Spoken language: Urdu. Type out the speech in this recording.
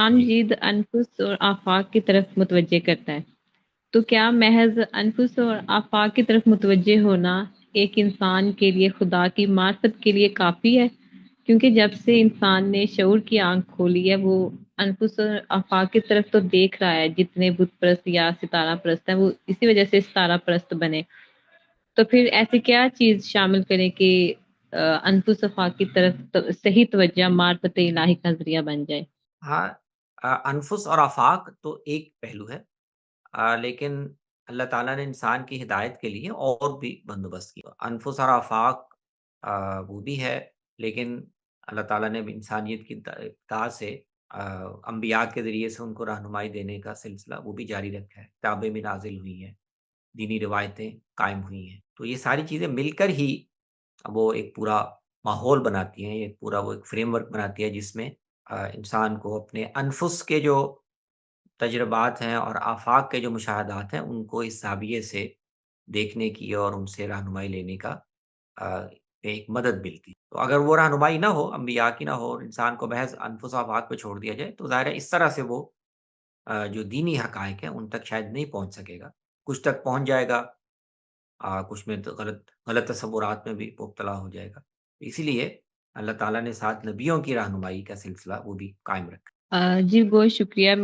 قرآن جی مجید انفس اور آفاق کی طرف متوجہ کرتا ہے، تو کیا محض انفس اور آفاق کی طرف متوجہ ہونا ایک انسان کے لیے خدا کی معرفت کے لیے کافی ہے؟ کیونکہ جب سے انسان نے شعور کی آنکھ کھولی ہے، وہ انفس اور آفاق کی طرف تو دیکھ رہا ہے۔ جتنے بت پرست یا ستارہ پرست ہیں، وہ اسی وجہ سے ستارہ پرست بنے۔ تو پھر ایسی کیا چیز شامل کریں کہ انفس آفاق کی طرف صحیح توجہ معرفت الہی کا ذریعہ بن جائے؟ ہاں، انفس اور آفاق تو ایک پہلو ہے، لیکن اللہ تعالیٰ نے انسان کی ہدایت کے لیے اور بھی بندوبست کیا۔ انفس اور آفاق وہ بھی ہے، لیکن اللہ تعالیٰ نے بھی انسانیت کی ابتدا سے انبیاء کے ذریعے سے ان کو رہنمائی دینے کا سلسلہ وہ بھی جاری رکھا ہے۔ کتابیں بھی نازل ہوئی ہیں، دینی روایتیں قائم ہوئی ہیں، تو یہ ساری چیزیں مل کر ہی وہ ایک پورا ماحول بناتی ہیں، ایک پورا وہ ایک فریم ورک بناتی ہے جس میں انسان کو اپنے انفس کے جو تجربات ہیں اور آفاق کے جو مشاہدات ہیں ان کو اس زاویے سے دیکھنے کی اور ان سے رہنمائی لینے کا آ، ایک مدد ملتی ہے۔ تو اگر وہ رہنمائی نہ ہو، انبیاء کی نہ ہو اور انسان کو محض انفس و آفاق پہ چھوڑ دیا جائے تو ظاہر ہے اس طرح سے وہ جو دینی حقائق ہیں ان تک شاید نہیں پہنچ سکے گا، کچھ تک پہنچ جائے گا، کچھ میں تو غلط غلط تصورات میں بھی مبتلا ہو جائے گا۔ اسی لیے اللہ تعالیٰ نے ساتھ نبیوں کی رہنمائی کا سلسلہ وہ بھی قائم رکھا۔ جی بہت شکریہ۔